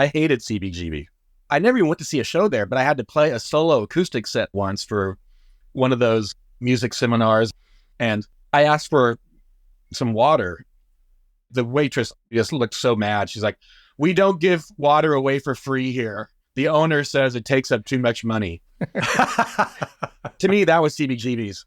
I hated CBGB. I never even went to see a show there, but I had to play a solo acoustic set once for one of those music seminars. And I asked for some water. The waitress just looked so mad. She's like, "We don't give water away for free here. The owner says it takes up too much money." To me, that was CBGB's.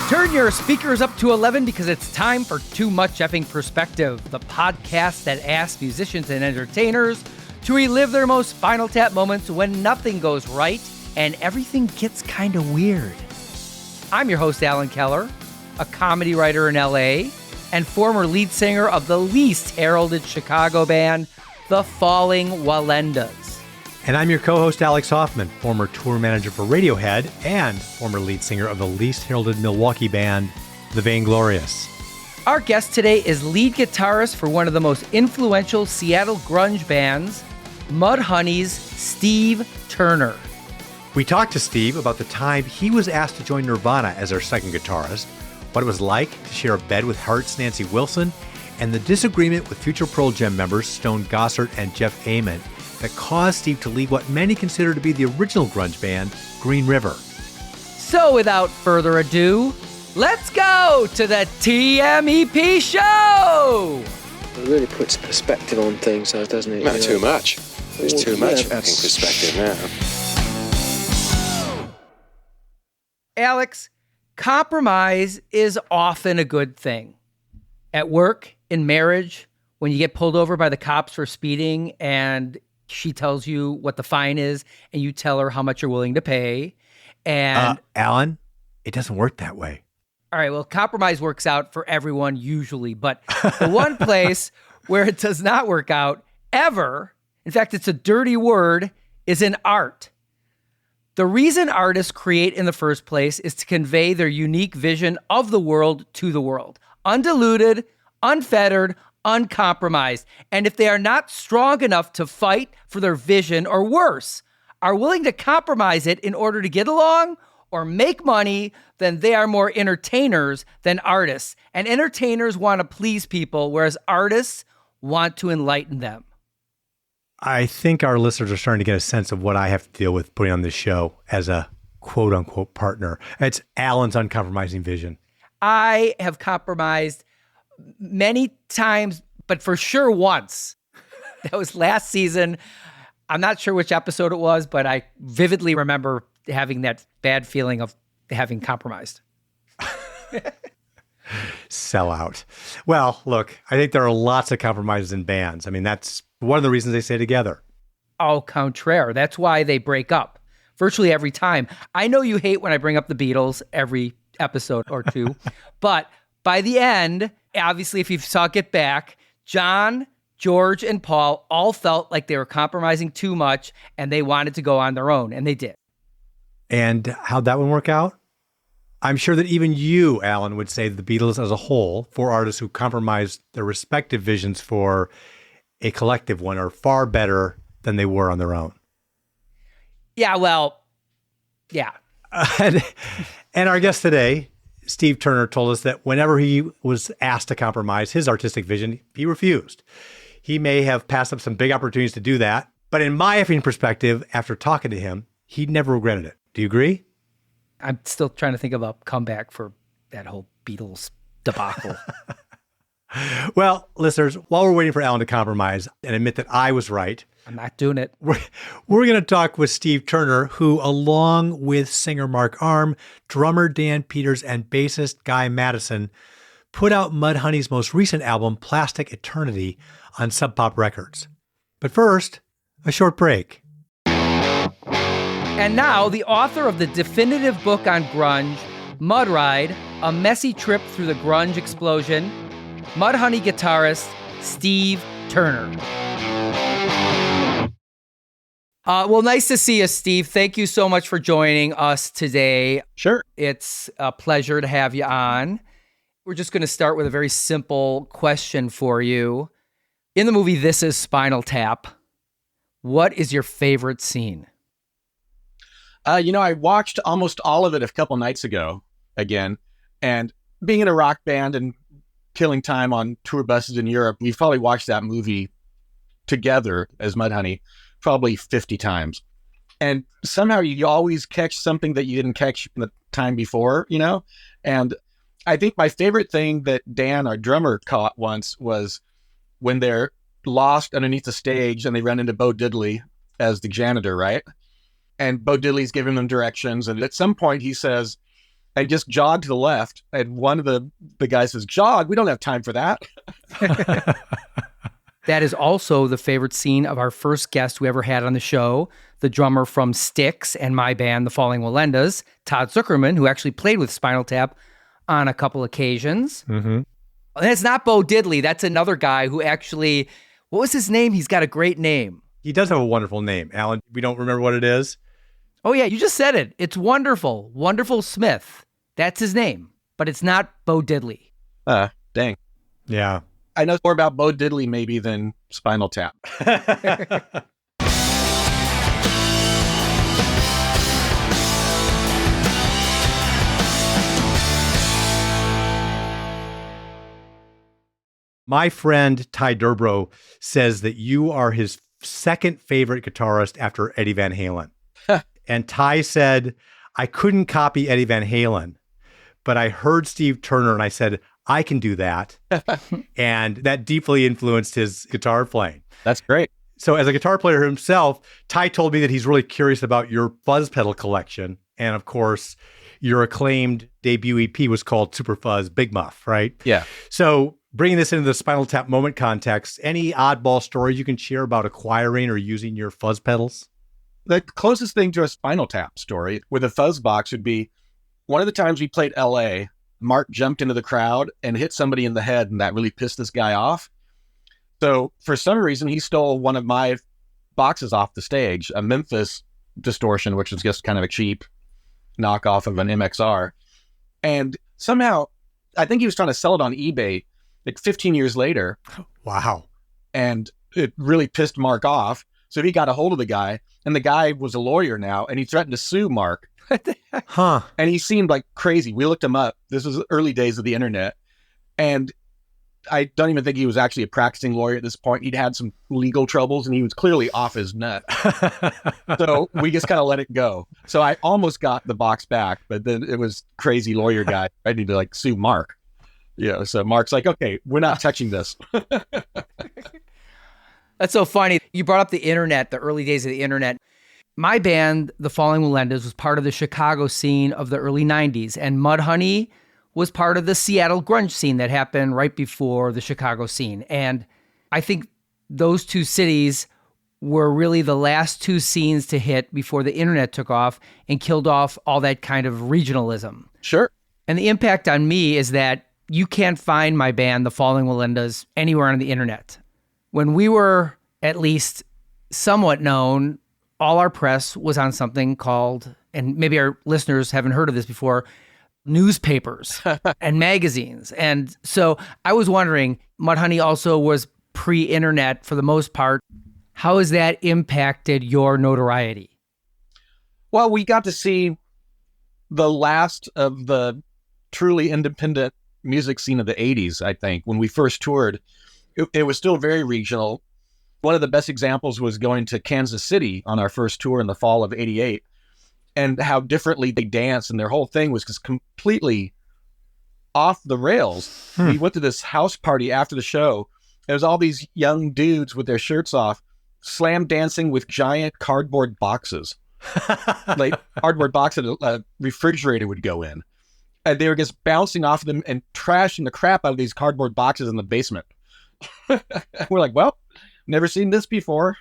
Turn your speakers up to 11 because it's time for Too Much Effing Perspective, the podcast that asks musicians and entertainers to relive their most Spinal Tap moments when nothing goes right and everything gets kind of weird. I'm your host, Alan Keller, a comedy writer in LA and former lead singer of the least heralded Chicago band, the Falling Walendas. And I'm your co-host, Alex Hoffman, former tour manager for Radiohead and former lead singer of the least heralded Milwaukee band, The Vainglorious. Our guest today is lead guitarist for one of the most influential Seattle grunge bands, Mudhoney's Steve Turner. We talked to Steve about the time he was asked to join Nirvana as their second guitarist, what it was like to share a bed with Heart's Nancy Wilson, and the disagreement with future Pearl Jam members Stone Gossard and Jeff Ament that caused Steve to leave what many consider to be the original grunge band, Green River. So without further ado, let's go to the TMEP show! It really puts perspective on things, doesn't it? Not too much. There's too much yeah, effing perspective now. Alex, compromise is often a good thing. At work, in marriage, when you get pulled over by the cops for speeding and she tells you what the fine is and you tell her how much you're willing to pay. And Alan, it doesn't work that way. All right, well, compromise works out for everyone usually, but the one place where it does not work out ever, in fact, it's a dirty word, is in art. The reason artists create in the first place is to convey their unique vision of the world to the world. Undiluted, unfettered, uncompromised. And if they are not strong enough to fight for their vision, or worse, are willing to compromise it in order to get along or make money, then they are more entertainers than artists. And entertainers want to please people, whereas artists want to enlighten them. I think our listeners are starting to get a sense of what I have to deal with putting on this show as a quote-unquote partner. It's Alan's uncompromising vision. I have compromised many times, but for sure once. That was last season. I'm not sure which episode it was, but I vividly remember having that bad feeling of having compromised. Sell out. Well, look, I think there are lots of compromises in bands. I mean, that's one of the reasons they stay together. Au contraire. That's why they break up virtually every time. I know you hate when I bring up the Beatles every episode or two, but by the end, obviously, if you saw Get Back, John, George, and Paul all felt like they were compromising too much and they wanted to go on their own, and they did. And how'd that one work out? I'm sure that even you, Alan, would say that the Beatles as a whole, four artists who compromised their respective visions for a collective one, are far better than they were on their own. Yeah, well, yeah. And our guest today, Steve Turner, told us that whenever he was asked to compromise his artistic vision, he refused. He may have passed up some big opportunities to do that, but in my effing perspective, after talking to him, he never regretted it. Do you agree? I'm still trying to think of a comeback for that whole Beatles debacle. Well, listeners, while we're waiting for Alan to compromise and admit that I was right, I'm not doing it. We're going to talk with Steve Turner, who, along with singer Mark Arm, drummer Dan Peters, and bassist Guy Madison, put out Mudhoney's most recent album, Plastic Eternity, on Sub Pop Records. But first, a short break. And now, the author of the definitive book on grunge, Mud Ride, A Messy Trip Through the Grunge Explosion, Mudhoney guitarist Steve Turner. Well, nice to see you, Steve. Thank you so much for joining us today. Sure. It's a pleasure to have you on. We're just going to start with a very simple question for you. In the movie This Is Spinal Tap, What is your favorite scene? I watched almost all of it a couple nights ago again. And being in a rock band and killing time on tour buses in Europe, we've probably watched that movie together as Mudhoney probably 50 times. And somehow you always catch something that you didn't catch the time before, And I think my favorite thing that Dan, our drummer, caught once was when they're lost underneath the stage and they run into Bo Diddley as the janitor, right? And Bo Diddley's giving them directions. And at some point he says, "I just jog to the left." And one of the guys says, "Jog? We don't have time for that." That is also the favorite scene of our first guest we ever had on the show, the drummer from Styx and my band, the Falling Wallendas, Todd Zuckerman, who actually played with Spinal Tap on a couple occasions. Mm-hmm. And it's not Bo Diddley. That's another guy who actually, what was his name? He's got a great name. He does have a wonderful name, Alan. We don't remember what it is. Oh, yeah, you just said it. It's Wonderful. Wonderful Smith. That's his name. But it's not Bo Diddley. Dang. Yeah. I know more about Bo Diddley maybe than Spinal Tap. My friend Ty Durbro says that you are his second favorite guitarist after Eddie Van Halen. And Ty said, "I couldn't copy Eddie Van Halen, but I heard Steve Turner and I said, I can do that." And that deeply influenced his guitar playing. That's great. So as a guitar player himself, Ty told me that he's really curious about your fuzz pedal collection. And of course, your acclaimed debut EP was called Super Fuzz Big Muff, right? Yeah. So bringing this into the Spinal Tap moment context, any oddball stories you can share about acquiring or using your fuzz pedals? The closest thing to a Spinal Tap story with a fuzz box would be one of the times we played LA, Mark jumped into the crowd and hit somebody in the head, and that really pissed this guy off. So for some reason, he stole one of my boxes off the stage, a Memphis distortion, which was just kind of a cheap knockoff of an MXR. And somehow, I think he was trying to sell it on eBay like 15 years later. Wow. And it really pissed Mark off. So he got a hold of the guy, and the guy was a lawyer now, and he threatened to sue Mark. Huh. And he seemed like crazy. We looked him up. This was the early days of the internet. And I don't even think he was actually a practicing lawyer at this point. He'd had some legal troubles, and he was clearly off his nut. So we just kind of let it go. So I almost got the box back, but then it was crazy lawyer guy ready to sue Mark. So Mark's like, "Okay, we're not touching this." That's so funny. You brought up the internet, the early days of the internet. My band, the Falling Wallendas, was part of the Chicago scene of the early 90s, and Mudhoney was part of the Seattle grunge scene that happened right before the Chicago scene. And I think those two cities were really the last two scenes to hit before the internet took off and killed off all that kind of regionalism. Sure. And the impact on me is that you can't find my band, the Falling Wallendas, anywhere on the internet. When we were at least somewhat known, all our press was on something called, and maybe our listeners haven't heard of this before, newspapers and magazines. And so I was wondering, Mudhoney also was pre-internet for the most part. How has that impacted your notoriety? Well, we got to see the last of the truly independent music scene of the 80s, I think. When we first toured, it was still very regional. One of the best examples was going to Kansas City on our first tour in the fall of 88, and how differently they danced, and their whole thing was just completely off the rails. We went to this house party after the show. There was all these young dudes with their shirts off, slam dancing with giant cardboard boxes. Like cardboard box that a refrigerator would go in. And they were just bouncing off of them and trashing the crap out of these cardboard boxes in the basement. We're like, well, never seen this before.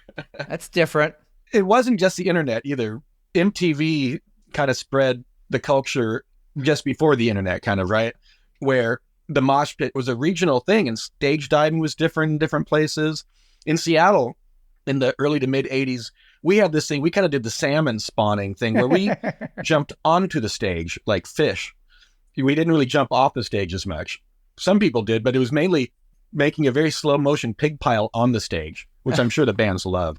That's different. It wasn't just the internet either. MTV kind of spread the culture just before the internet, kind of, right? Where the mosh pit was a regional thing, and stage diving was different in different places. In Seattle, in the early to mid 80s, we had this thing, we kind of did the salmon spawning thing where we jumped onto the stage like fish. We didn't really jump off the stage as much. Some people did, but it was mainly making a very slow motion pig pile on the stage which I'm sure the bands love.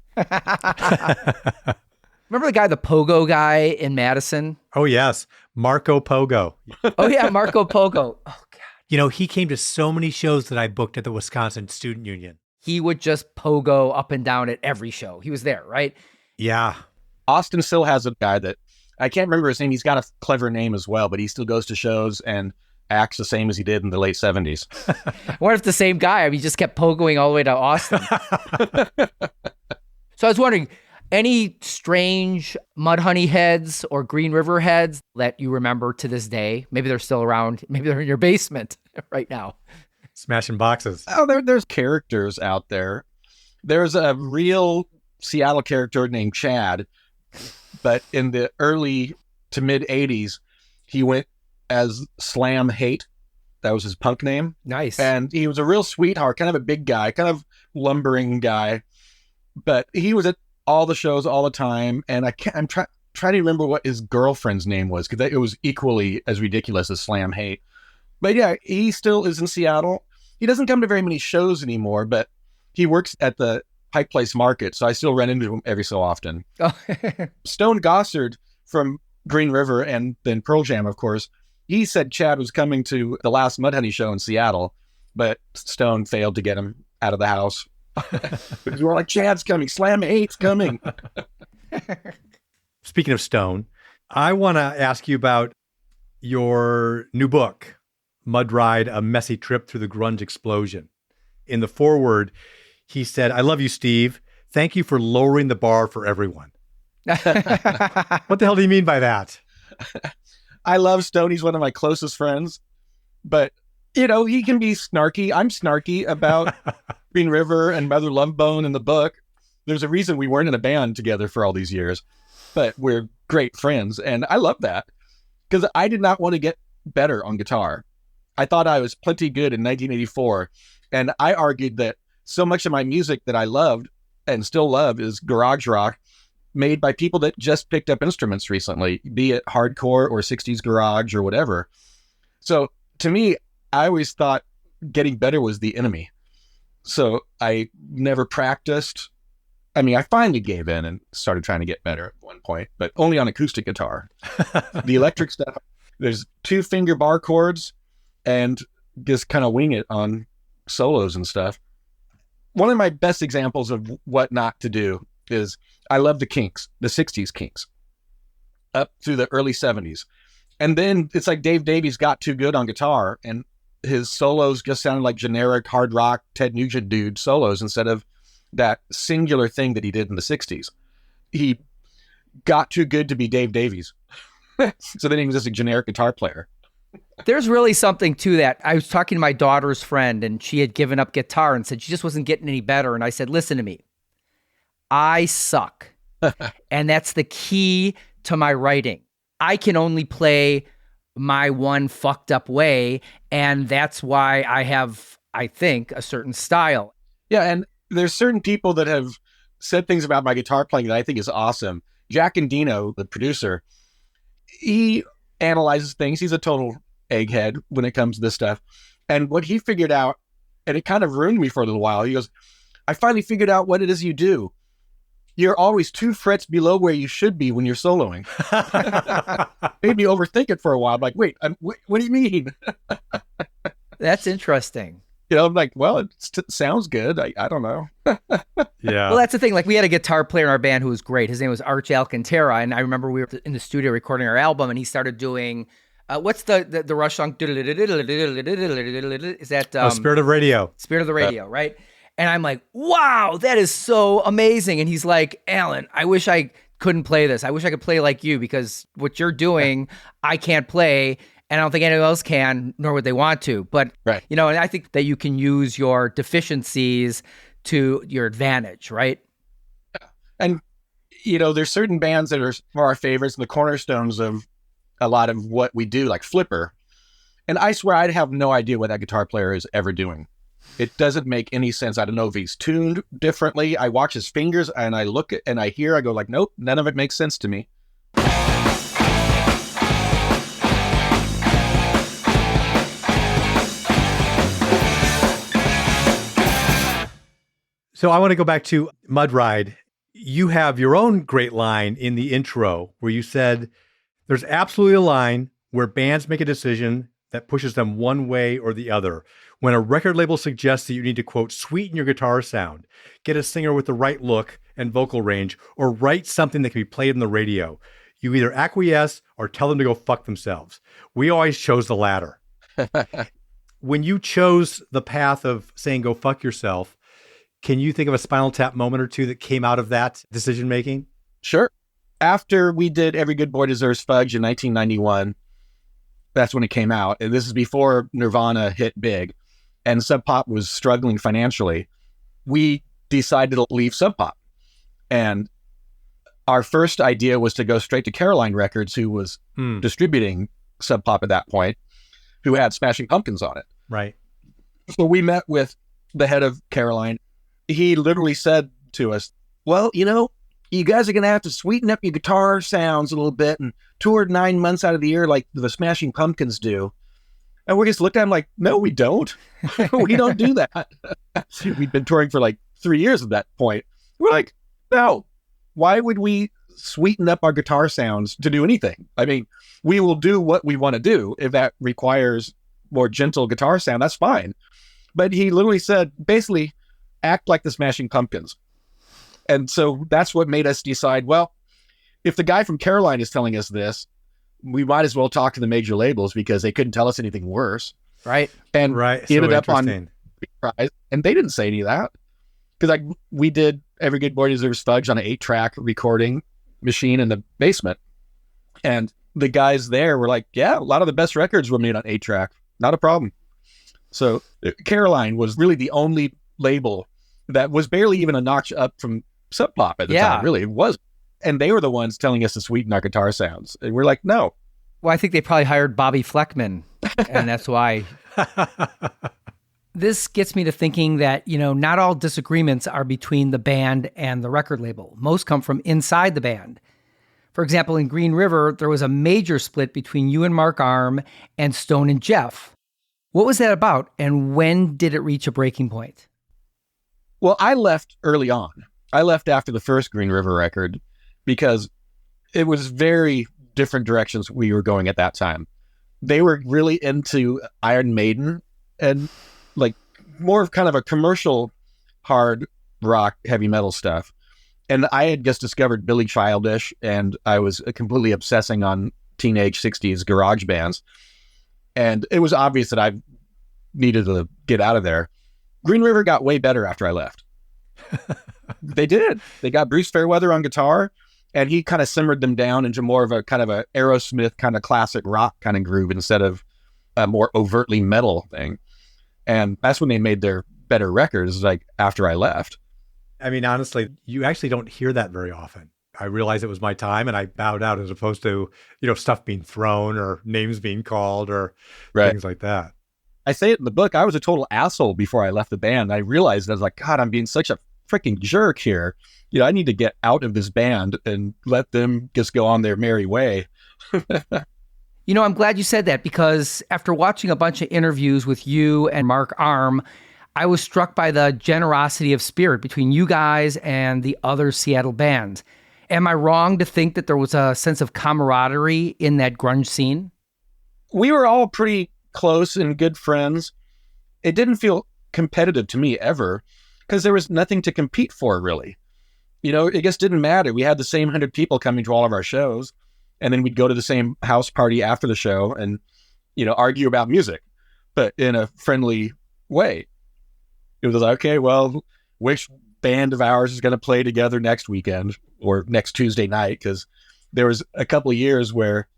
Remember the pogo guy in Madison? Oh, yes. Marco Pogo. Oh, yeah, Marco Pogo. Oh, God. You know, he came to so many shows that I booked at the Wisconsin Student Union. He would just pogo up and down at every show. He was there, right? Yeah. Austin still has a guy that, I can't remember his name. He's got a clever name as well, but he still goes to shows and acts the same as he did in the late 70s. What if the same guy? I mean, he just kept pogoing all the way to Austin. So I was wondering, any strange Mudhoney heads or Green River heads that you remember to this day? Maybe they're still around. Maybe they're in your basement right now. Smashing boxes. Oh, there's characters out there. There's a real Seattle character named Chad, but in the early to mid 80s, he went as Slam Hate. That was his punk name. Nice. And he was a real sweetheart, kind of a big guy, kind of lumbering guy. But he was at all the shows all the time. And I'm trying to remember what his girlfriend's name was, because it was equally as ridiculous as Slam Hate. But yeah, he still is in Seattle. He doesn't come to very many shows anymore, but he works at the Pike Place Market, so I still run into him every so often. Oh. Stone Gossard from Green River and then Pearl Jam, of course, he said Chad was coming to the last Mudhoney show in Seattle, but Stone failed to get him out of the house. Because we were like, Chad's coming, Slam Hate's coming. Speaking of Stone, I want to ask you about your new book, Mud Ride, A Messy Trip Through the Grunge Explosion. In the foreword, he said, "I love you, Steve. Thank you for lowering the bar for everyone." What the hell do you mean by that? I love Stone. He's one of my closest friends. But, you know, he can be snarky. I'm snarky about Green River and Mother Love Bone in the book. There's a reason we weren't in a band together for all these years, but we're great friends. And I love that because I did not want to get better on guitar. I thought I was plenty good in 1984. And I argued that so much of my music that I loved and still love is garage rock made by people that just picked up instruments recently, be it hardcore or 60s garage or whatever. So to me, I always thought getting better was the enemy. So I never practiced. I mean, I finally gave in and started trying to get better at one point, but only on acoustic guitar. The electric stuff, there's 2-finger bar chords and just kind of wing it on solos and stuff. One of my best examples of what not to do is I love the Kinks, the 60s Kinks, up through the early 70s. And then it's like Dave Davies got too good on guitar and his solos just sounded like generic hard rock Ted Nugent dude solos instead of that singular thing that he did in the 60s. He got too good to be Dave Davies. So then he was just a generic guitar player. There's really something to that. I was talking to my daughter's friend and she had given up guitar and said she just wasn't getting any better. And I said, listen to me, I suck. And that's the key to my writing. I can only play my one fucked up way. And that's why I have, I think, a certain style. Yeah. And there's certain people that have said things about my guitar playing that I think is awesome. Jack Endino, the producer, he analyzes things. He's a total egghead when it comes to this stuff. And what he figured out, and it kind of ruined me for a little while, he goes, I finally figured out what it is you do. You're always 2 frets below where you should be when you're soloing. Made me overthink it for a while. I'm like, wait, what do you mean? That's interesting. You know, I'm like, well, it sounds good. I don't know. Yeah. Well, that's the thing. Like, we had a guitar player in our band who was great. His name was Arch Alcantara. And I remember we were in the studio recording our album and he started doing, what's the Rush song? Is that... Spirit of Radio. Spirit of the Radio, right? And I'm like, wow, that is so amazing. And he's like, Alan, I wish I couldn't play this. I wish I could play like you because what you're doing, I can't play. And I don't think anyone else can, nor would they want to. But, right. You know, and I think that you can use your deficiencies to your advantage, right? And, you know, there's certain bands that are our favorites and the cornerstones of a lot of what we do, like Flipper. And I swear I'd have no idea what that guitar player is ever doing. It doesn't make any sense. I don't know if he's tuned differently. I watch his fingers and I look at and I hear, I go like, nope, none of it makes sense to me. So I want to go back to Mud Ride. You have your own great line in the intro where you said, there's absolutely a line where bands make a decision that pushes them one way or the other. When a record label suggests that you need to, quote, sweeten your guitar sound, get a singer with the right look and vocal range, or write something that can be played on the radio, you either acquiesce or tell them to go fuck themselves. We always chose the latter. When you chose the path of saying go fuck yourself, can you think of a Spinal Tap moment or two that came out of that decision-making? Sure. After we did Every Good Boy Deserves Fudge in 1991, that's when it came out. And this is before Nirvana hit big and Sub Pop was struggling financially. We decided to leave Sub Pop. And our first idea was to go straight to Caroline Records, who was distributing Sub Pop at that point, who had Smashing Pumpkins on it. Right. So we met with the head of Caroline. He literally said to us, well, you guys are going to have to sweeten up your guitar sounds a little bit and tour 9 months out of the year like the Smashing Pumpkins do. And we just looked at him like, no, we don't. We don't do that. We'd been touring for like 3 years at that point. We're like, no, why would we sweeten up our guitar sounds to do anything? I mean, we will do what we want to do. If that requires more gentle guitar sound, that's fine. But he literally said, basically, act like the Smashing Pumpkins. And so that's what made us decide, well, if the guy from Caroline is telling us this, we might as well talk to the major labels because they couldn't tell us anything worse. Right. And right. He ended up on Prize, and they didn't say any of that. Because we did Every Good Boy Deserves Fudge on an 8-track recording machine in the basement. And the guys there were like, yeah, a lot of the best records were made on 8-track. Not a problem. So Caroline was really the only label that was barely even a notch up from Sub Pop at the time. Really, it was. And they were the ones telling us to sweeten our guitar sounds. And we're like, no. Well, I think they probably hired Bobby Fleckman, and that's why. This gets me to thinking that, not all disagreements are between the band and the record label. Most come from inside the band. For example, in Green River, there was a major split between you and Mark Arm and Stone and Jeff. What was that about, and when did it reach a breaking point? Well, I left early on. I left after the first Green River record because it was very different directions we were going at that time. They were really into Iron Maiden and like more of kind of a commercial hard rock, heavy metal stuff. And I had just discovered Billy Childish, and I was completely obsessing on teenage 60s garage bands. And it was obvious that I needed to get out of there. Green River got way better after I left. They did. They got Bruce Fairweather on guitar, and he kind of simmered them down into more of a kind of a Aerosmith kind of classic rock kind of groove instead of a more overtly metal thing. And that's when they made their better records, like after I left. I mean, honestly, you actually don't hear that very often. I realized it was my time and I bowed out as opposed to, stuff being thrown or names being called or things like that. I say it in the book. I was a total asshole before I left the band. I realized I was like, God, I'm being such a freaking jerk here. I need to get out of this band and let them just go on their merry way. I'm glad you said that because after watching a bunch of interviews with you and Mark Arm, I was struck by the generosity of spirit between you guys and the other Seattle bands. Am I wrong to think that there was a sense of camaraderie in that grunge scene? We were all pretty close and good friends. It didn't feel competitive to me ever because there was nothing to compete for, really. It just didn't matter. We had the same 100 people coming to all of our shows, and then we'd go to the same house party after the show and, argue about music, but in a friendly way. It was like, okay, well, which band of ours is going to play together next weekend or next Tuesday night? Because there was a couple of years where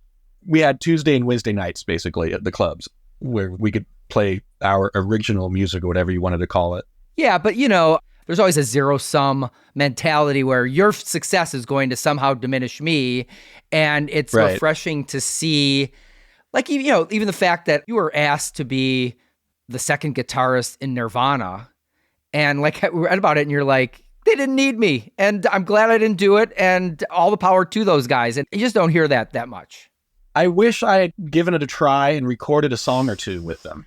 we had Tuesday and Wednesday nights, basically, at the clubs where we could play our original music or whatever you wanted to call it. Yeah, but, there's always a zero-sum mentality where your success is going to somehow diminish me. And it's refreshing to see, like, even the fact that you were asked to be the second guitarist in Nirvana. And like, we read about it and you're like, they didn't need me. And I'm glad I didn't do it. And all the power to those guys. And you just don't hear that much. I wish I had given it a try and recorded a song or two with them.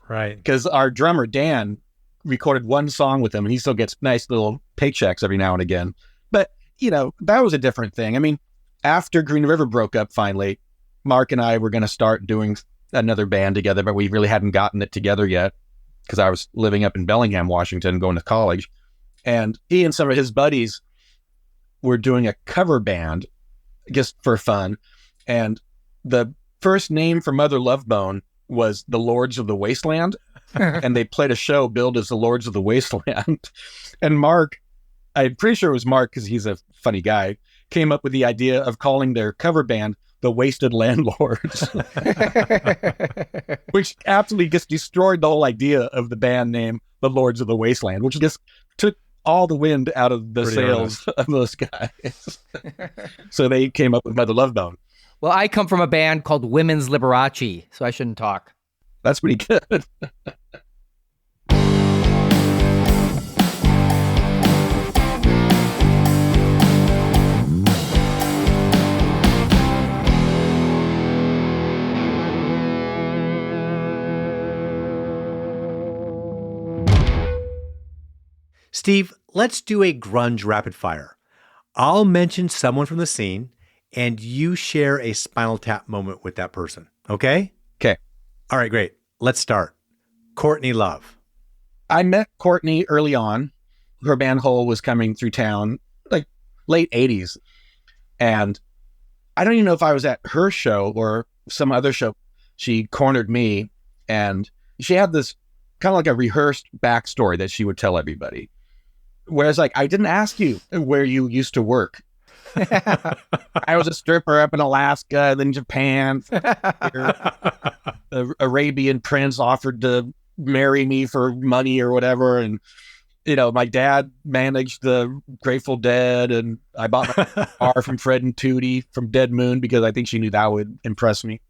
Right. Because our drummer, Dan, recorded one song with him, and he still gets nice little paychecks every now and again. But, that was a different thing. I mean, after Green River broke up finally, Mark and I were going to start doing another band together, but we really hadn't gotten it together yet because I was living up in Bellingham, Washington, going to college. And he and some of his buddies were doing a cover band just for fun. And the first name for Mother Love Bone was the Lords of the Wasteland. And they played a show billed as the Lords of the Wasteland. And Mark, I'm pretty sure it was Mark because he's a funny guy, came up with the idea of calling their cover band the Wasted Landlords, which absolutely just destroyed the whole idea of the band name, the Lords of the Wasteland, which just took all the wind out of the sails of those guys. So they came up with Mother Love Bone. Well, I come from a band called Women's Liberace, so I shouldn't talk. That's pretty good. Steve, let's do a grunge rapid fire. I'll mention someone from the scene, and you share a Spinal Tap moment with that person. Okay? Okay. All right, great. Let's start. Courtney Love. I met Courtney early on. Her band Hole was coming through town, like late 80s. And I don't even know if I was at her show or some other show. She cornered me, and she had this kind of like a rehearsed backstory that she would tell everybody. Whereas, like, I didn't ask you where you used to work. I was a stripper up in Alaska, then Japan. The Arabian prince offered to marry me for money or whatever. And, my dad managed the Grateful Dead, and I bought my car from Fred and Tootie from Dead Moon because I think she knew that would impress me.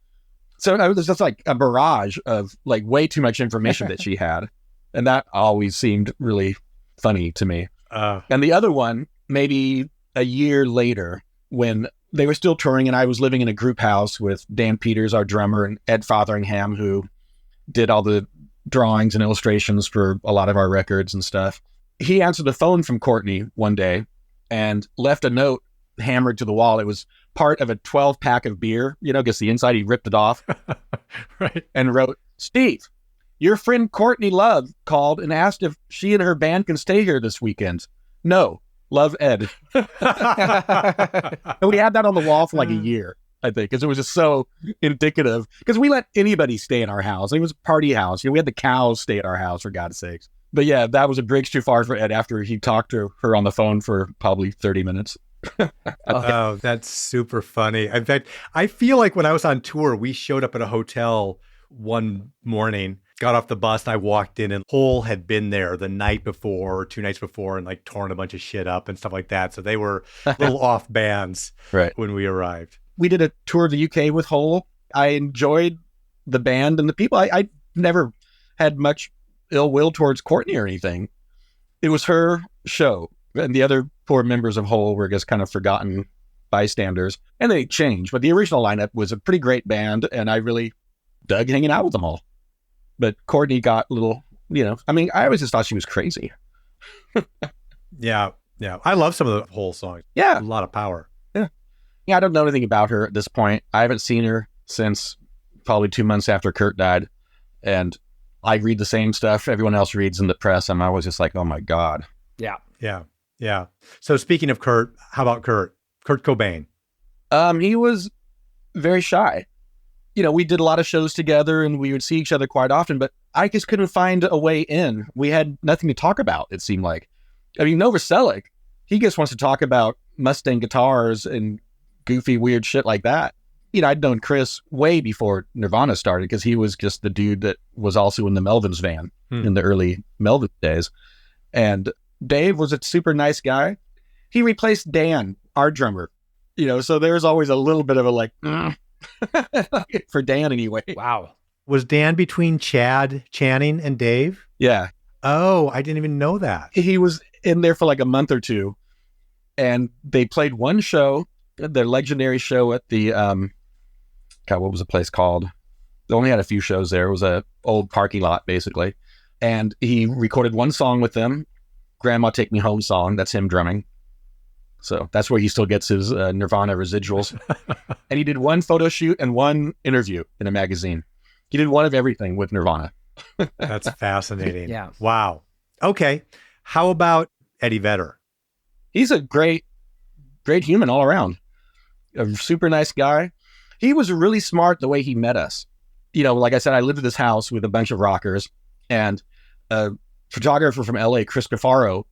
So it was just like a barrage of like way too much information that she had. And that always seemed really funny to me. And the other one, maybe a year later, when they were still touring and I was living in a group house with Dan Peters, our drummer, and Ed Fotheringham, who did all the drawings and illustrations for a lot of our records and stuff. He answered the phone from Courtney one day and left a note hammered to the wall. It was part of a 12-pack of beer, because the inside he ripped it off. Right. And wrote, "Steve, your friend Courtney Love called and asked if she and her band can stay here this weekend. No, love, Ed." And we had that on the wall for like a year, I think, because it was just so indicative. Because we let anybody stay in our house. It was a party house. We had the cows stay at our house, for God's sakes. But yeah, that was a bridge too far for Ed after he talked to her on the phone for probably 30 minutes. Oh, that's super funny. In fact, I feel like when I was on tour, we showed up at a hotel one morning, got off the bus, and I walked in, and Hole had been there the night before or 2 nights before and like torn a bunch of shit up and stuff like that. So they were little off bands when we arrived. We did a tour of the UK with Hole. I enjoyed the band and the people. I never had much ill will towards Courtney or anything. It was her show. And the other poor members of Hole were just kind of forgotten bystanders. And they changed. But the original lineup was a pretty great band. And I really dug hanging out with them all. But Courtney got a little, I always just thought she was crazy. Yeah. I love some of the Hole songs. Yeah. A lot of power. Yeah, I don't know anything about her at this point. I haven't seen her since probably 2 months after Kurt died. And I read the same stuff everyone else reads in the press. And I was just like, oh my God. Yeah. So speaking of Kurt, how about Kurt? Kurt Cobain. He was very shy. We did a lot of shows together and we would see each other quite often, but I just couldn't find a way in. We had nothing to talk about, it seemed like. I mean, Novoselic, he just wants to talk about Mustang guitars and goofy, weird shit like that. I'd known Chris way before Nirvana started because he was just the dude that was also in the Melvins van in the early Melvin days. And Dave was a super nice guy. He replaced Dan, our drummer, so there's always a little bit of a for Dan anyway. Wow. Was Dan between Chad Channing and Dave? Yeah. Oh, I didn't even know that. He was in there for like a month or two, and they played one show, their legendary show at the, what was the place called? They only had a few shows there. It was a old parking lot, basically. And he recorded one song with them, Grandma Take Me Home song. That's him drumming. So that's where he still gets his Nirvana residuals. And he did one photo shoot and one interview in a magazine. He did one of everything with Nirvana. That's fascinating. Yeah. Wow. Okay. How about Eddie Vedder? He's a great human all around. A super nice guy. He was really smart the way he met us. You know, like I said, I lived at this house with a bunch of rockers, and a photographer from LA, Chris Cafaro,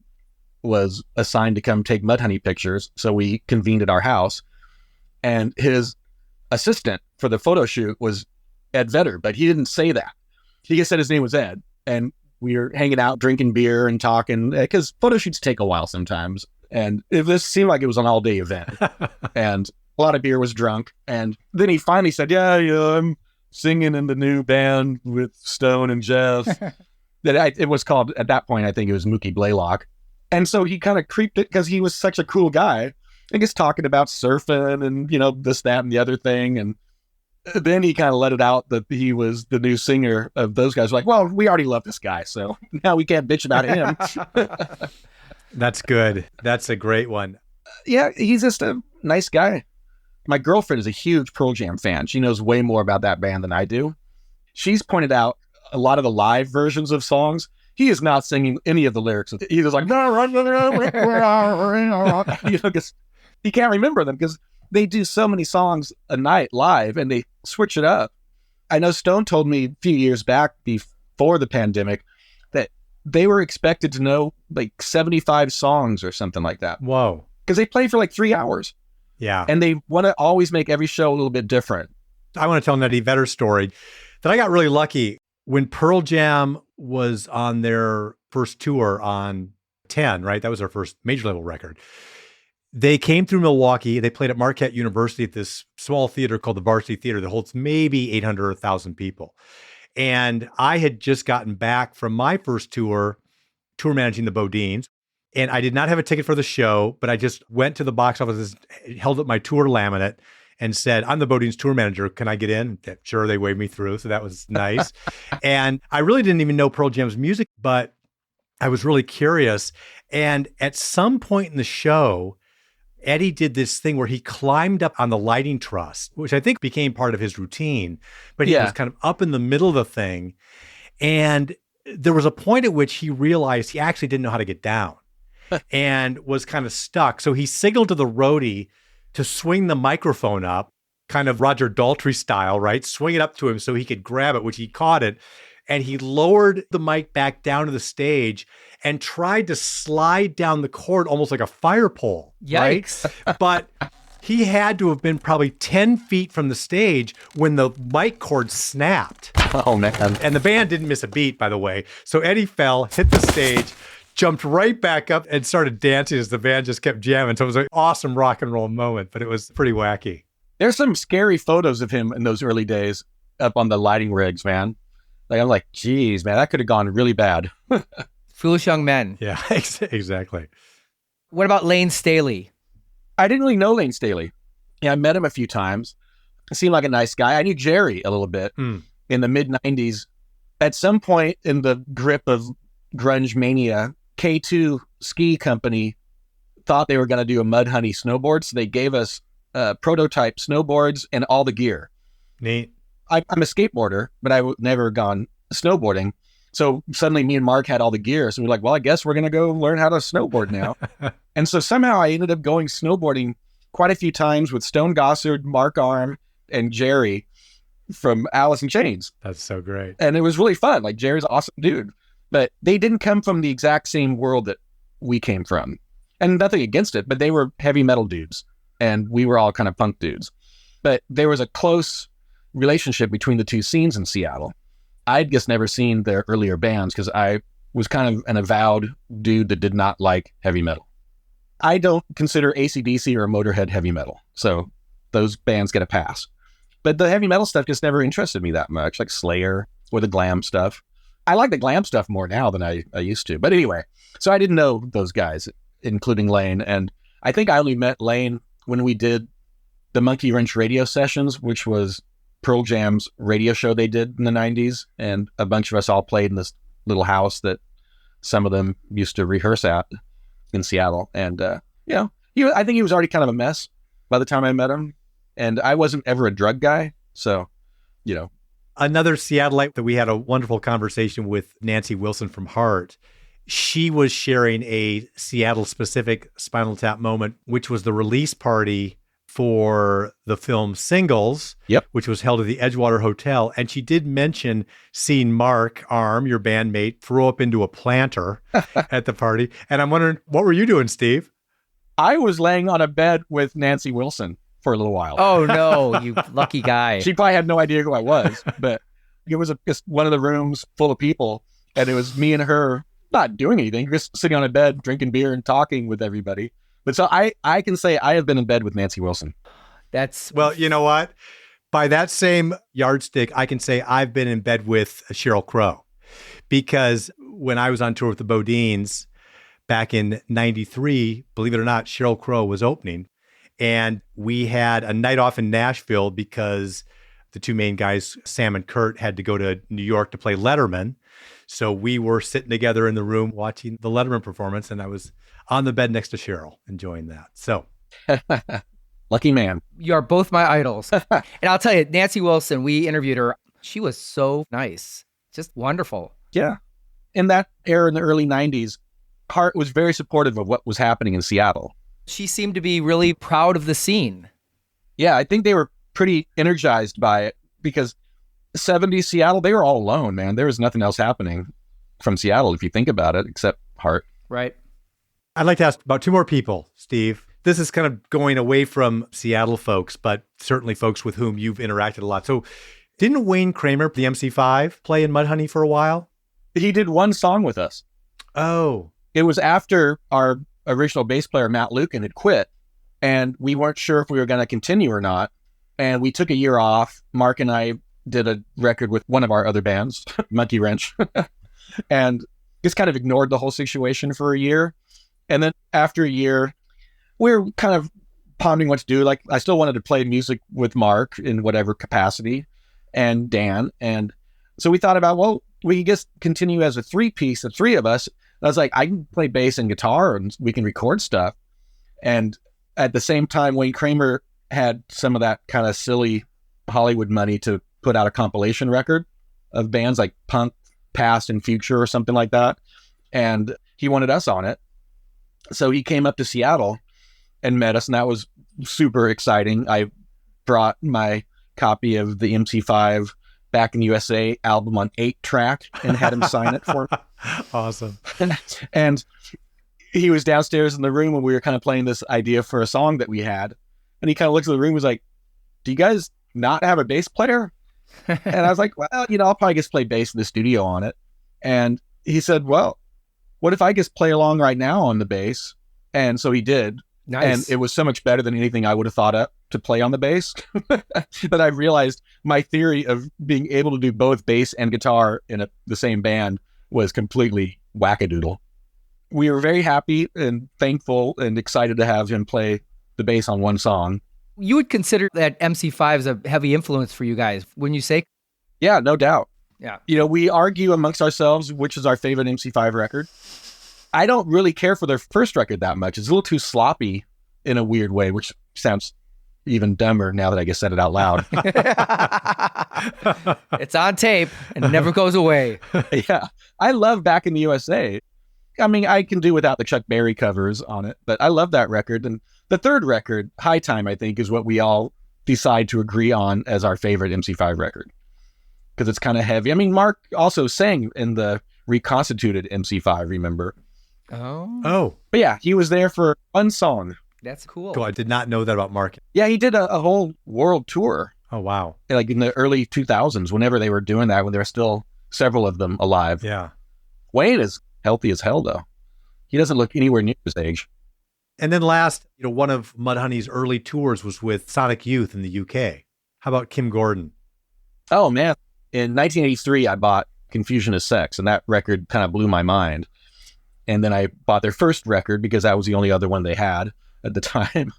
was assigned to come take Mudhoney pictures. So we convened at our house, and his assistant for the photo shoot was Ed Vedder, but he didn't say that. He just said his name was Ed, and we were hanging out, drinking beer and talking, because photo shoots take a while sometimes. And this seemed like it was an all-day event, and a lot of beer was drunk. And then he finally said, yeah, I'm singing in the new band with Stone and Jeff. It was called, at that point, I think it was Mookie Blaylock. And so he kind of creeped it because he was such a cool guy. And just talking about surfing and, this, that, and the other thing. And then he kind of let it out that he was the new singer of those guys. Like, well, we already love this guy, so now we can't bitch about him. That's good. That's a great one. Yeah, he's just a nice guy. My girlfriend is a huge Pearl Jam fan. She knows way more about that band than I do. She's pointed out a lot of the live versions of songs. He is not singing any of the lyrics. He's just like, because he can't remember them because they do so many songs a night live and they switch it up. I know Stone told me a few years back before the pandemic that they were expected to know like 75 songs or something like that. Whoa. Because they play for like 3 hours. Yeah. And they want to always make every show a little bit different. I want to tell an Eddie Vedder story that I got really lucky when Pearl Jam was on their first tour on 10, right? That was their first major label record. They came through Milwaukee. They played at Marquette University at this small theater called the Varsity Theater that holds maybe 800 or 1,000 people. And I had just gotten back from my first tour managing the Bodines. And I did not have a ticket for the show, but I just went to the box office, held up my tour laminate and said, I'm the Bodines tour manager. Can I get in? Sure, they waved me through. So that was nice. And I really didn't even know Pearl Jam's music, but I was really curious. And at some point in the show, Eddie did this thing where he climbed up on the lighting truss, which I think became part of his routine, but he was kind of up in the middle of the thing. And there was a point at which he realized he actually didn't know how to get down and was kind of stuck. So he signaled to the roadie to swing the microphone up, kind of Roger Daltrey style, right? Swing it up to him so he could grab it, which he caught it. And he lowered the mic back down to the stage and tried to slide down the cord almost like a fire pole. Yikes. Right? But he had to have been probably 10 feet from the stage when the mic cord snapped. Oh, man. And the band didn't miss a beat, by the way. So Eddie fell, hit the stage, jumped right back up and started dancing as the band just kept jamming. So it was an awesome rock and roll moment, but it was pretty wacky. There's some scary photos of him in those early days up on the lighting rigs, man. Like, I'm like, geez, man, that could have gone really bad. Foolish young men. Yeah, exactly. What about Lane Staley? I didn't really know Lane Staley. Yeah, I met him a few times. He seemed like a nice guy. I knew Jerry a little bit in the mid-90s. At some point in the grip of grunge mania, K2 Ski Company thought they were going to do a Mudhoney snowboard, so they gave us prototype snowboards and all the gear. Neat. I'm a skateboarder, but I've never gone snowboarding. So suddenly me and Mark had all the gear. So we're like, well, I guess we're going to go learn how to snowboard now. And so somehow I ended up going snowboarding quite a few times with Stone Gossard, Mark Arm, and Jerry from Alice in Chains. That's so great. And it was really fun. Like, Jerry's an awesome dude. But they didn't come from the exact same world that we came from. And nothing against it, but they were heavy metal dudes. And we were all kind of punk dudes. But there was a close relationship between the two scenes in Seattle. I'd just never seen their earlier bands because I was kind of an avowed dude that did not like heavy metal. I don't consider AC/DC or Motorhead heavy metal, so those bands get a pass. But the heavy metal stuff just never interested me that much, like Slayer or the glam stuff. I like the glam stuff more now than I used to. But anyway, so I didn't know those guys, including Lane. And I think I only met Lane when we did the Monkey Wrench radio sessions, which was Pearl Jam's radio show they did in the 90s. And a bunch of us all played in this little house that some of them used to rehearse at in Seattle. And, I think he was already kind of a mess by the time I met him. And I wasn't ever a drug guy. So, Another Seattleite that we had a wonderful conversation with, Nancy Wilson from Heart. She was sharing a Seattle-specific Spinal Tap moment, which was the release party for the film Singles, which was held at the Edgewater Hotel. And she did mention seeing Mark Arm, your bandmate, throw up into a planter at the party. And I'm wondering, what were you doing, Steve? I was laying on a bed with Nancy Wilson for a little while. Oh, no, you lucky guy. She probably had no idea who I was, but it was just one of the rooms full of people. And it was me and her not doing anything, just sitting on a bed, drinking beer and talking with everybody. But so I can say I have been in bed with Nancy Wilson. Well, you know what? By that same yardstick, I can say I've been in bed with Sheryl Crow, because when I was on tour with the Bodines back in 93, believe it or not, Sheryl Crow was opening. And we had a night off in Nashville because the two main guys, Sam and Kurt, had to go to New York to play Letterman. So we were sitting together in the room watching the Letterman performance, and I was on the bed next to Sheryl, enjoying that. So, lucky man. You are both my idols. And I'll tell you, Nancy Wilson, we interviewed her. She was so nice, just wonderful. Yeah. In that era in the early 90s, Hart was very supportive of what was happening in Seattle. She seemed to be really proud of the scene. Yeah, I think they were pretty energized by it because 70s Seattle, they were all alone, man. There was nothing else happening from Seattle, if you think about it, except Hart. Right. I'd like to ask about two more people, Steve. This is kind of going away from Seattle folks, but certainly folks with whom you've interacted a lot. So didn't Wayne Kramer, the MC5, play in Mudhoney for a while? He did one song with us. Oh. It was after our original bass player, Matt Lucan, had quit, and we weren't sure if we were going to continue or not. And we took a year off. Mark and I did a record with one of our other bands, Monkey Wrench, and just kind of ignored the whole situation for a year. And then after a year, we were kind of pondering what to do. Like, I still wanted to play music with Mark in whatever capacity, and Dan. And so we thought about, well, we could just continue as a three-piece, the three of us. I was like, I can play bass and guitar and we can record stuff. And at the same time, Wayne Kramer had some of that kind of silly Hollywood money to put out a compilation record of bands like Punk, Past, and Future or something like that. And he wanted us on it. So he came up to Seattle and met us, and that was super exciting. I brought my copy of the MC5 Back in the USA album on 8-track and had him sign it for me. Awesome. And he was downstairs in the room when we were kind of playing this idea for a song that we had. And he kind of looks at the room and was like, do you guys not have a bass player? And I was like, well, I'll probably just play bass in the studio on it. And he said, well, what if I just play along right now on the bass? And so he did. Nice. And it was so much better than anything I would have thought up to play on the bass that I realized my theory of being able to do both bass and guitar in the same band was completely wackadoodle. We were very happy and thankful and excited to have him play the bass on one song. You would consider that MC5 is a heavy influence for you guys, wouldn't you say? Yeah, no doubt. Yeah. We argue amongst ourselves which is our favorite MC5 record. I don't really care for their first record that much. It's a little too sloppy in a weird way, which sounds even dumber now that I just said it out loud. It's on tape and it never goes away. Yeah. I love Back in the USA. I mean, I can do without the Chuck Berry covers on it, but I love that record. And the third record, High Time, I think, is what we all decide to agree on as our favorite MC5 record, because it's kind of heavy. I mean, Mark also sang in the reconstituted MC5, remember? Oh. But yeah, he was there for one song. That's cool. Cool. I did not know that about Mark. Yeah, he did a whole world tour. Oh, wow. Like in the early 2000s, whenever they were doing that, when there were still several of them alive. Yeah. Wayne is healthy as hell, though. He doesn't look anywhere near his age. And then last, one of Mudhoney's early tours was with Sonic Youth in the UK. How about Kim Gordon? Oh, man. In 1983, I bought Confusion is Sex, and that record kind of blew my mind. And then I bought their first record because that was the only other one they had at the time.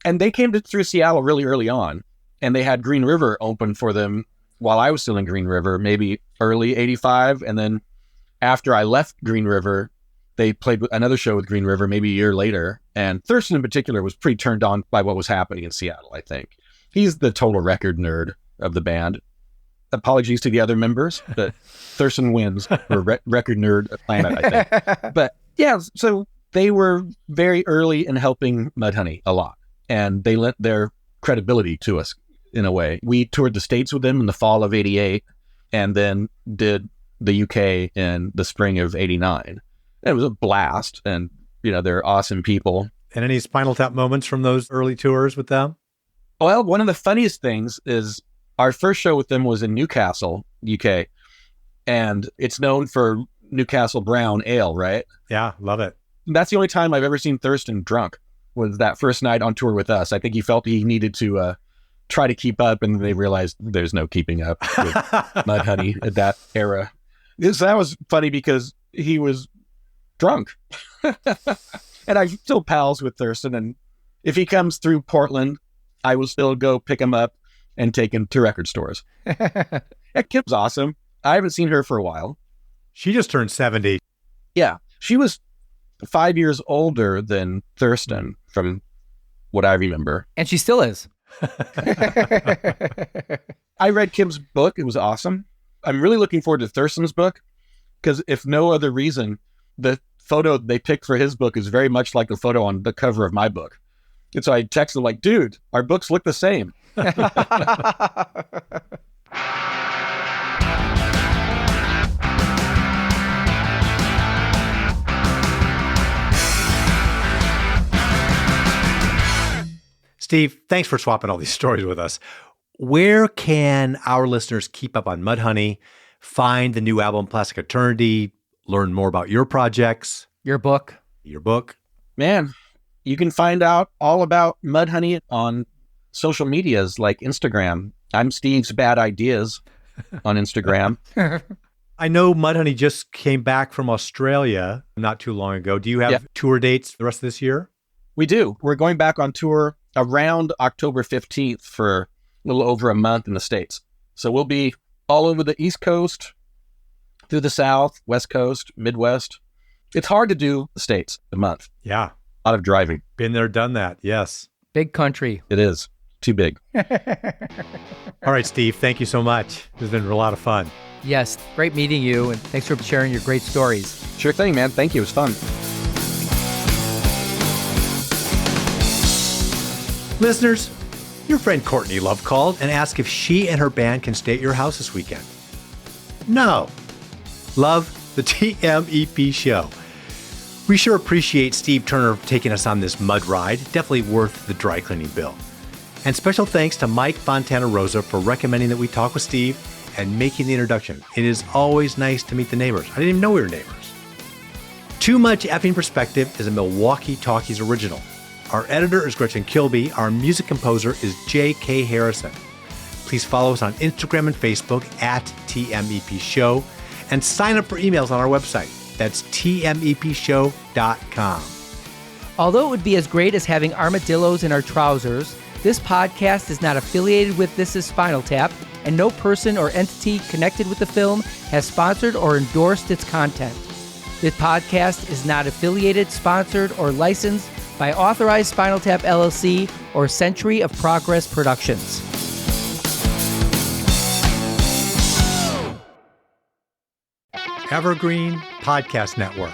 And they came through Seattle really early on, and they had Green River open for them while I was still in Green River, maybe early 85. And then after I left Green River, they played another show with Green River maybe a year later. And Thurston in particular was pretty turned on by what was happening in Seattle, I think. He's the total record nerd of the band. Apologies to the other members, but Thurston wins for record nerd planet, I think. But yeah, so they were very early in helping Mudhoney a lot. And they lent their credibility to us in a way. We toured the States with them in the fall of 88 and then did the UK in the spring of 89. It was a blast, and they're awesome people. And any Spinal Tap moments from those early tours with them? Well, one of the funniest things is our first show with them was in Newcastle, UK, and it's known for Newcastle Brown Ale, right? Yeah, love it. That's the only time I've ever seen Thurston drunk, was that first night on tour with us. I think he felt he needed to try to keep up, and they realized there's no keeping up with Mudhoney at that era. So that was funny because he was drunk. And I'm still pals with Thurston, and if he comes through Portland, I will still go pick him up and take him to record stores. Kim's awesome. I haven't seen her for a while. She just turned 70. Yeah, she was 5 years older than Thurston from what I remember. And she still is. I read Kim's book. It was awesome. I'm really looking forward to Thurston's book because if no other reason, the photo they picked for his book is very much like the photo on the cover of my book. And so I texted like, dude, our books look the same. Steve, thanks for swapping all these stories with us. Where can our listeners keep up on Mudhoney, find the new album Plastic Eternity, learn more about your projects? Your book. Man, you can find out all about Mudhoney on social medias like Instagram. I'm Steve's Bad Ideas on Instagram. I know Mudhoney just came back from Australia not too long ago. Do you have tour dates the rest of this year? We do. We're going back on tour around October 15th for a little over a month in the States. So we'll be all over the East Coast, through the South, West Coast, Midwest. It's hard to do the States a month. Yeah. A lot of driving. Been there, done that. Yes. Big country. It is. Too big. All right, Steve, thank you so much. It's been a lot of fun. Yes. Great meeting you, and thanks for sharing your great stories. Sure thing, man. Thank you. It was fun. Listeners, your friend Courtney Love called and asked if she and her band can stay at your house this weekend. No. Love, the TMEP show. We sure appreciate Steve Turner taking us on this mud ride. Definitely worth the dry cleaning bill. And special thanks to Mike Fontana Rosa for recommending that we talk with Steve and making the introduction. It is always nice to meet the neighbors. I didn't even know we were neighbors. Too Much Effing Perspective is a Milwaukee Talkies original. Our editor is Gretchen Kilby. Our music composer is J.K. Harrison. Please follow us on Instagram and Facebook at TMEP Show and sign up for emails on our website. That's tmepshow.com. Although it would be as great as having armadillos in our trousers, this podcast is not affiliated with This Is Spinal Tap, and no person or entity connected with the film has sponsored or endorsed its content. This podcast is not affiliated, sponsored, or licensed by Authorized Spinal Tap LLC or Century of Progress Productions. Evergreen Podcast Network.